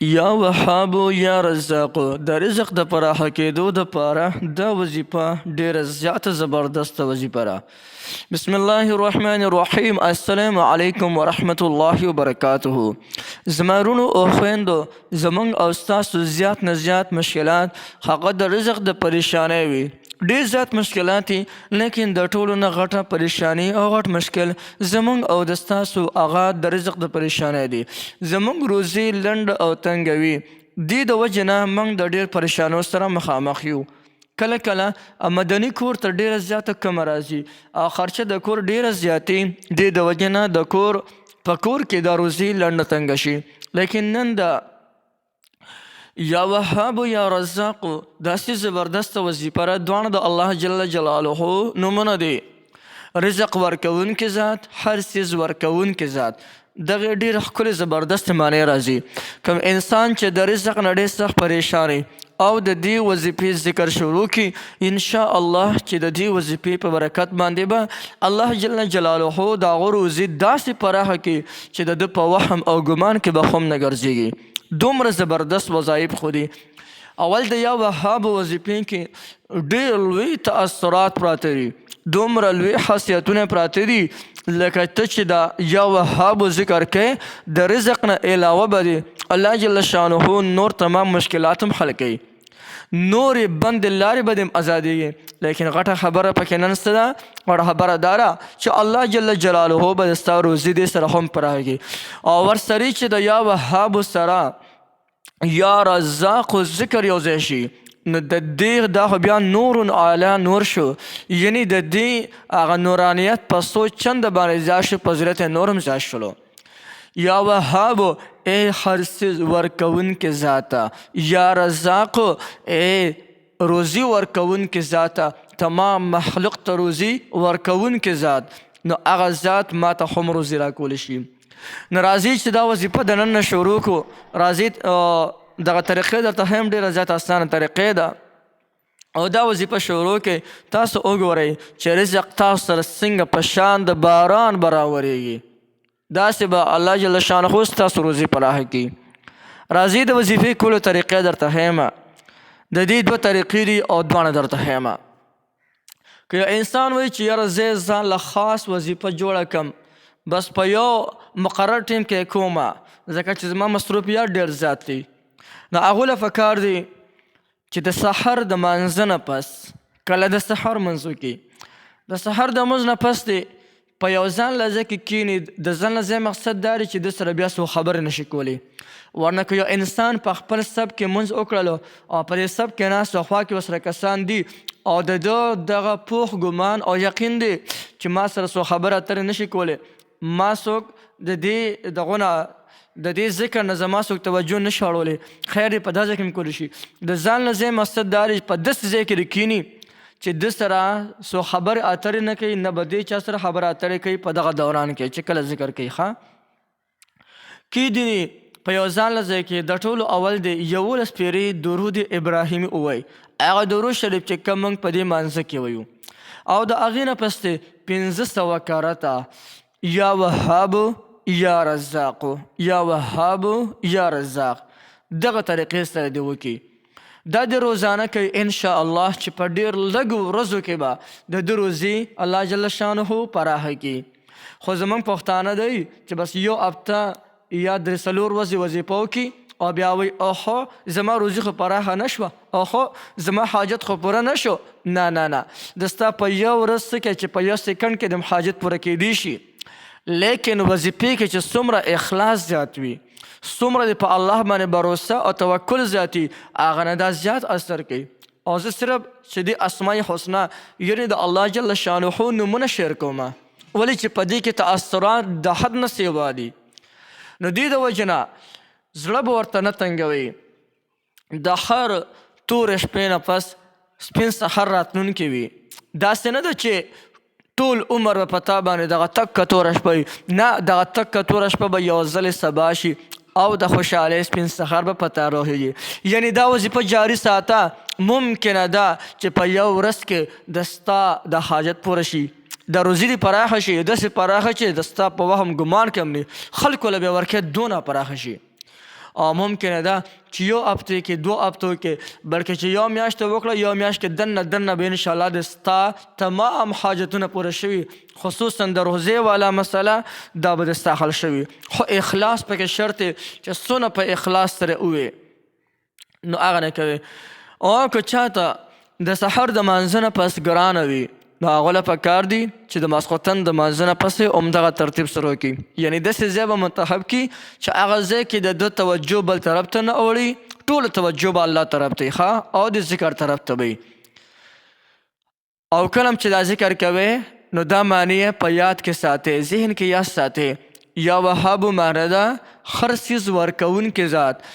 یا وهابو یا رزاقو د رزق د پراخه کېدو دپاره دا وظیفه ډېره زیاته زبردسته وظیفه ده. بسم الله الرحمن الرحیم. السلام علیکم ورحمة الله وبرکاته. زما وروڼو او خویندو، زموږ او ستاسو زیات نه زیات مشکلات هغه د رزق د پریشانۍ وي. ډېر زیات مشکلات دي، لیکن د ټولو نه غټه پریشاني او غټ مشکل زموږ او د ستاسو هغه د رزق د پریشانۍ دی. زموږ روزي لنډ او تنګه وي. دې د وجې نه موږ د ډېر پریشانو سره مخامخ یو. کله کله مدني کور ته ډېره زیاته کمه راځي او خرچه د کور ډېره زیاتې. دې د وجې نه د کور په کور کې د روزي لنډه تنګه شي. لیکن نن د یا وهابو یا رزاقو داسې زبردسته وظیفه ده. دواړه د الله جل جلاله نومونه دي. رزق ورکوونکی ذات، هر څیز ورکوونکی ذات. دغه ډېره ښکلې زبردستې معنی راځي. کوم انسان چې د رزق نه ډېر سخت پریشان او د دې وظیفې ذکر شروع کړي، انشاءالله چې د دې وظیفې په برکت باندې به الله جل جلاله د هغه روزي داسې پراخه کړي چې د ده په وهم او ګمان کې به خم نه ګرځېږي. دومره زبردست وظایف خو دي. اول د یا وهابو وظیفې کې ډېر لوی تأثرات پراته دي، دومره لوی خاصیتونه پراته دي. لکه ته چې د یا وهابو ذکر کوې، د رزق نه علاوه به دي الله جل شانه نور تمام مشکلات هم حل کوي، نورې بندې لارې به دې هم ازادېږي. لیکن غټه خبره پکې نه نسته ده. غټه خبره دا ده چې الله جل جلاله به ستا روزي دې سره هم پراخېږي. او ورسره چې د یا وهابو سره یا رزاقو ذکر یو ځای شي، نو د دې دا خو بیا نور اعلی نور شو. یعنی د دې هغه نورانیت په څو چنده باندې زیات شو، فضیلت نور هم زیات شلو. یا وهابو ای هر څیز ورکوونکې ذاته، یا رزاقو ای روزي ورکوونکې ذاته، تمام مخلوق ته روزي ورکوونکې ذات. نو هغه ذات ما ته هم روزي راکولی شي. نو راځئ چې دا وظیفه د نن نه شروع کړو. راځئ دغه طریقې درته هم ډېره زیاته اسانه طریقې ده او دا وظیفه شروع کړئ. تاسو وګورئ چې رزق تاسو سره څنګه په شان د باران به راورېږي. داسې به الله جل شانه ستاسو روزي پراخه کړي. راځئ د وظیفې کولو طریقې درته ښیم. د دې دوه طریقې دي او دواړه درته ښیم. که یو انسان وایي چې یاره زه ځان له خاص وظیفه جوړه کړم، بس په یو مقرر ټیم کې کومه، ځکه چې زما مصروفیات ډېر زیات دي، نو هغو له پکار دی چې د سحر د مانځه نه پس، کله د سحر منځو کې د سحر د مونځ نه پس دی په یو ځان له ځای کې کښېني. د ځان له ځای مقصد دا دی چې د سره بیا څو خبرې نشي کولی. ورنه که یو انسان په خپل سب کې مونځ وکړلو او په دې سب کې ناست او خوا کې ورسره کسان دي او د ده دغه پوخ ګمان او یقین دی چې ما سره څو خبره اترې نشي کولی، ما څوک د دې دغونه د دې ذکر نه زما څوک توجه نه شي اړولی، خیر دی په دا ځای کې هم کولی شي. د ځان له ځای مقصد دا دی په داسې ځای کې کښېني چې د سره څو خبرې اترې نه کوي، نه به دې چا سره خبره اترې کوي په دغه دوران کې چې کله ذکر کوي. کیدنې په یو ځان له ځای کې د ټولو اول دی 11 پیرې درود ابراهیمي ووایي. هغه درود شریف چې کوم موږ په دې مانځه کې وایو، او د هغې نه پس دی 500 کرته یا وهابو یا رزاقو، یا وهابو یا رزاق. دغه طریقې سره دې وکړي. دا د روزانه کوي انشاءالله چې په ډېر لږو ورځو کې به د ده روزي الله جل شانه پراخه کړي. خو زموږ پښتانه دی چې بس یو هفته یا 3-4 ورځې وظیفه وکړي او بیا وایي اوهو زما روزي خو پراخه نه شوه، اوهو زما حاجت خو پوره نه شو. نه نه نه، د ستا په یو ورځ څه کوي چې په یو سیکنډ کې د حاجت پوره کېدی شي. لیکن وظیفې کې چې څومره اخلاص زیات وي، څومره د په الله باندې باروسه او توکل زیاتي، هغه نه دا زیات اثر کوي. او زه صرف چې د اسماء حسنا یعنې د الله جل شانه نومونه شیر کومه، ولې چې په دې کې تأثرات د حد نه سیوا دي. نو دې د وجې نه زړه به ورته نه تنګوي. د هر تورې شپې نه پس سپین سحر راتلونکی وي. داسې نه ده چې ټول عمر به په تا باندې دغه تکه توره شپه وي. نه، دغه تکه توره شپه به یو ځلې سبا شي او د خوشحالۍ سپین سحر به په تا روحېږي. یعنې دا وظیفه جاري ساته. ممکنه ده چې په یو ورځ کې د ستا د حاجت پوره شي، د روزي دې پراخه شي، داسې پراخه چې د ستا په وهم ګمان کې هم نه خلکو له بیا ورکې دونه پراخه شي. او ممکنه ده چې یو هفته کې 2 هفتو کې بلکې چې یو میاشت وکړه یو میاشت کې دنه به انشاءالله د ستا تمام حاجتونه پوره شوي خصوصا د روزې والا مسله دا به د ستا حل شوي خو اخلاص پکې شرط دی چې څونه په اخلاص سره ووې نو هغه نه کوي او که چاته د سحر د مانځه نه پس ګرانه وي نو هغه له پکار دي چې د ماسخوتن د مانځه نه پسې همدغه ترتیب سره وکړي یعنی داسې ځای به منتخب کړي چې هغه ځای کې د ده توجه بل طرف ته نه اوړي ټوله توجه به الله طرف ته ښه او د ذکر طرف ته وي او کله چې دا ذکر کوي نو دا معنی یې په یاد کې ساتئ ذهن کې یاد ساتئ یا وهاب معنی ده هر څیز ورکوونکی ذات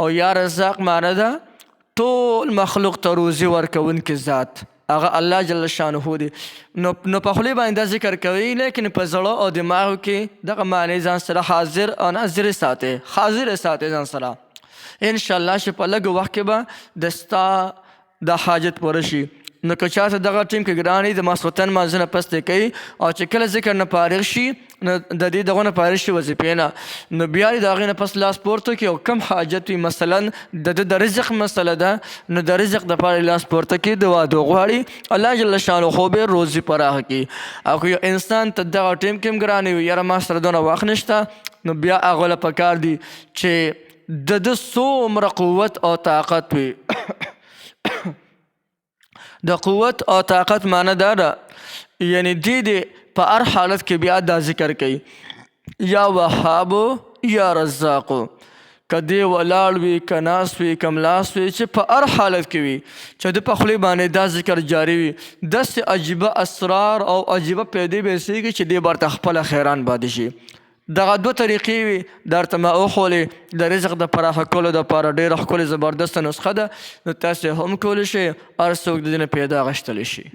او یا رزاق معنی ده ټول مخلوق ته روزي ورکوونکی ذات هغه الله جل شانه دی نو په خولې باندې دا ذکر کوي لیکن په زړه او دماغو کې دغه معنی ځان سره حاضر او ناظر ساتئ حاضر ساتئ ځان سره انشاءالله چې په لږ وخت کې به د ستا د حاجت پوره شي نو که چاته دغه ټیم کې ګرانې د ماسخوتن مانځه نه پس دی کوي او چې کله ذکر نه فارغ شي نو د دې دغو نه فارغ شي وظیفې نه نو بیا د هغې نه پس لاس پورته کړي او کم حاجت وي مثلا د ده د رزق مسله ده نو د رزق دپاره لاس پورته کړي د واده غواړي الله جل شانه خو به روزي پراخه کړي او که یو انسان ته دغه ټیم کې هم ګرانې وي یاره ما سره دونه وخت نشته نو بیا هغه له پکار دي چې د ده څومره قوت او طاقت وي د قوت او طاقت معنی دا ده یعنی دی په هر حالت کې بیا دا ذکر کوي یا وهابو یا رزاقو که دی ولاړ وي که ناست وي که ملاست وي چې په هر حالت کې وي چې د په خولې باندې دا ذکر جاري وي داسې عجیبه اسرار او عجیبه پیدې به رسېږي چې دی به ورته خپله حیران پاتې شي دغه 2 طریقې وي درته ما وښولې د رزق د پراخه کولو دپاره ډېره ښکلې زبردسته نسخه ده نو تاسې هم کولی شئ هر څوک د دې نه پیدا اخیستلی شي